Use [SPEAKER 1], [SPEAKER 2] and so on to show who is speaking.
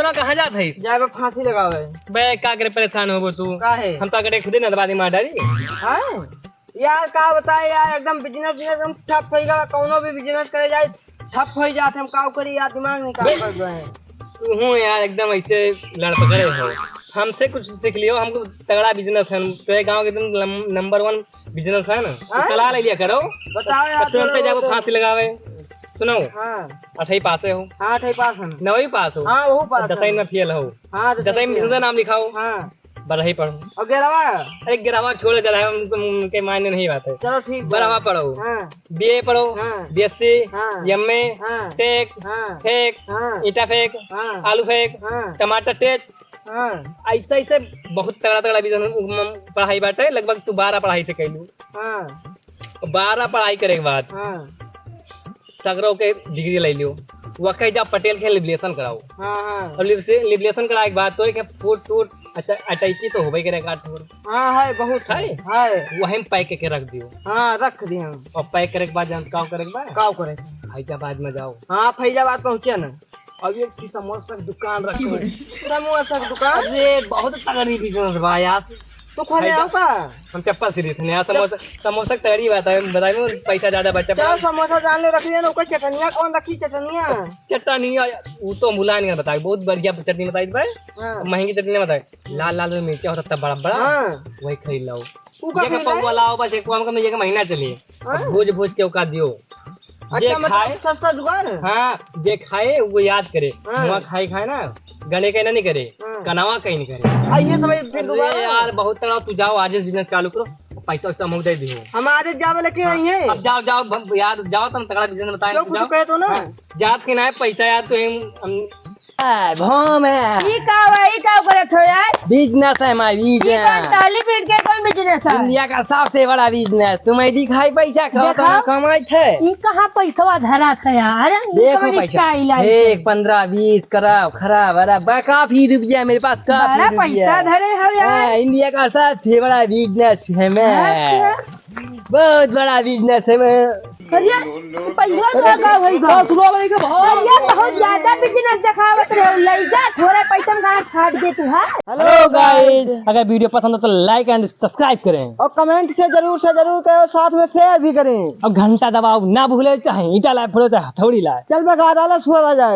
[SPEAKER 1] ना कहाँ जात है?
[SPEAKER 2] जाए फांसी लगावे।
[SPEAKER 1] बे का करे परेशान हो तू?
[SPEAKER 2] का है?
[SPEAKER 1] हम तो अगर खुदे नदवादी मार डाली।
[SPEAKER 2] हाँ? यार का बताए यार, एकदम बिजनेस एकदम ठप हो गया। कौनो भी बिजनेस करे जाए ठप हो जाते। हम का करी यार, दिमाग नहीं काम कर रहे हैं।
[SPEAKER 1] तू हूँ यार एकदम ऐसे लड़ पकड़े हो। हमसे कुछ सीख लियो, हमको तगड़ा बिजनेस है। तो गांव के एकदम नंबर 1 बिजनेस है ना, तो सलाह ले लिया करो।
[SPEAKER 2] बताओ यार।
[SPEAKER 1] तुरंत जाओ फांसी लगावे। सुनो,
[SPEAKER 2] हाँ
[SPEAKER 1] 8वीं पास हो?
[SPEAKER 2] हाँ 8वीं पास है।
[SPEAKER 1] 9वीं पास हो?
[SPEAKER 2] हाँ वो पास है।
[SPEAKER 1] 10वीं में फेल हो?
[SPEAKER 2] हाँ
[SPEAKER 1] 10वीं में मिशन नाम लिखाओ।
[SPEAKER 2] हाँ
[SPEAKER 1] 12वीं पढ़ो।
[SPEAKER 2] और 11वां?
[SPEAKER 1] अरे 11वां छोड़ो जरा, उनके मायने नहीं बात है।
[SPEAKER 2] चलो ठीक है।
[SPEAKER 1] 12वां पढ़ो।
[SPEAKER 2] हाँ
[SPEAKER 1] बीए पढ़ो।
[SPEAKER 2] हाँ
[SPEAKER 1] बीएससी,
[SPEAKER 2] हाँ
[SPEAKER 1] एमए,
[SPEAKER 2] हाँ
[SPEAKER 1] टेक,
[SPEAKER 2] हाँ
[SPEAKER 1] फेक,
[SPEAKER 2] हाँ
[SPEAKER 1] ईटा फेक,
[SPEAKER 2] हाँ
[SPEAKER 1] आलू फेक,
[SPEAKER 2] हाँ
[SPEAKER 1] टमाटर टेच,
[SPEAKER 2] हाँ
[SPEAKER 1] ऐसे ऐसे बहुत तगड़ा तगड़ा बिजनेस पढ़ाई बाटे। लगभग तू 12 पढ़ाई से कैलू।
[SPEAKER 2] हाँ
[SPEAKER 1] 12 पढ़ाई करे के बाद
[SPEAKER 2] हाँ
[SPEAKER 1] सगरों के डिग्री ले लियो। वही जा पटेल के लिबरेशन कराओ।
[SPEAKER 2] हाँ
[SPEAKER 1] और लिबरेशन कराए के बाद तो एक फूट अच्छा अटैची तो होबे करेगा।
[SPEAKER 2] हाँ है बहुत
[SPEAKER 1] है
[SPEAKER 2] है।
[SPEAKER 1] वही में पैक करके रख दियो।
[SPEAKER 2] हाँ रख दिए हम।
[SPEAKER 1] और पैक करे के बाद जान का करे के बाद
[SPEAKER 2] काव करे।
[SPEAKER 1] फैजाबाद में जाओ।
[SPEAKER 2] हाँ फैजाबाद पहुँचे ना।
[SPEAKER 1] अब एक की समोसा की दुकान रखो।
[SPEAKER 2] समोसा की दुकान?
[SPEAKER 1] अरे बहुत तगड़ी बिजनेस बा यार।
[SPEAKER 2] तो खोले आओ का?
[SPEAKER 1] हम चप्पल खरीदे थे यार। समोसा तगड़ी बात है। बताइए पैसा ज्यादा बचा।
[SPEAKER 2] चलो समोसा जान ले रख लिया ना। चटनिया कौन रखी? चटनिया
[SPEAKER 1] चटनी वो तो भुला नहीं बताई। बहुत बढ़िया चटनी बताई भाई।
[SPEAKER 2] हाँ
[SPEAKER 1] महंगी चटनी बताई। लाल लाल मिर्चा होता था बड़ा बड़ा।
[SPEAKER 2] हाँ
[SPEAKER 1] वही खरीद लाओ।
[SPEAKER 2] लाओ
[SPEAKER 1] बस एक महीना चलिए।
[SPEAKER 2] हाँ?
[SPEAKER 1] भूज भूज के औकात दियो। जे
[SPEAKER 2] अच्छा
[SPEAKER 1] खाए
[SPEAKER 2] मतलब सस्ता जुगाड़ है।
[SPEAKER 1] हाँ, जे खाए वो याद करे।
[SPEAKER 2] हाँ।
[SPEAKER 1] मुआ खाए ना गले का नहीं करे।
[SPEAKER 2] हाँ।
[SPEAKER 1] कनावा कहीं नहीं करे।
[SPEAKER 2] आइए समय फिर
[SPEAKER 1] अरे
[SPEAKER 2] दोबारा
[SPEAKER 1] यार बहुत तगड़ा। तू जाओ आज बिजनेस चालू करो। पैसा वैसा मुझे दे दियो।
[SPEAKER 2] हम आज जावे लेके आई हैं।
[SPEAKER 1] अब जाओ जाओ यार, जाओ तुम तगड़ा बिजनेस बताए।
[SPEAKER 2] जो कुछ कहे तो ना।
[SPEAKER 1] जात के ना पैसा यार तो
[SPEAKER 3] ई का करत हो यार?
[SPEAKER 1] बिजनेस है हमारा
[SPEAKER 3] ई कौन ताली पीट के कौन बिजनेस है?
[SPEAKER 1] इंडिया का सबसे बड़ा बिजनेस। तुम्हें दिखाई पैसा
[SPEAKER 3] देखो।
[SPEAKER 1] कमाई थे।
[SPEAKER 3] ई कहाँ पैसा धरा था यार?
[SPEAKER 1] देखो पैसा 1, 15, 20 कराओ खराब काफी रुपया मेरे पास।
[SPEAKER 3] बड़ा पैसा धरे हो यार।
[SPEAKER 1] इंडिया का सबसे बड़ा बिजनेस है मैं। बहुत बड़ा बिजनेस है मैं।
[SPEAKER 3] पैसा लगा होइगा। बहुत ज्यादा बिजनेस दिखावत रहे। लइका थोड़ा पैसा में कहाँ खाट दे तू है?
[SPEAKER 1] हेलो गाइस, अगर वीडियो पसंद हो तो लाइक एंड सब्सक्राइब करें।
[SPEAKER 2] और कमेंट से जरूर करो, साथ में शेयर भी करें।
[SPEAKER 1] अब घंटा दबाओ ना भूले। चाहे ईटा लाए फोड़ो चाहे हथौड़ी लाए।
[SPEAKER 2] चल बगा डाला, सो जाए।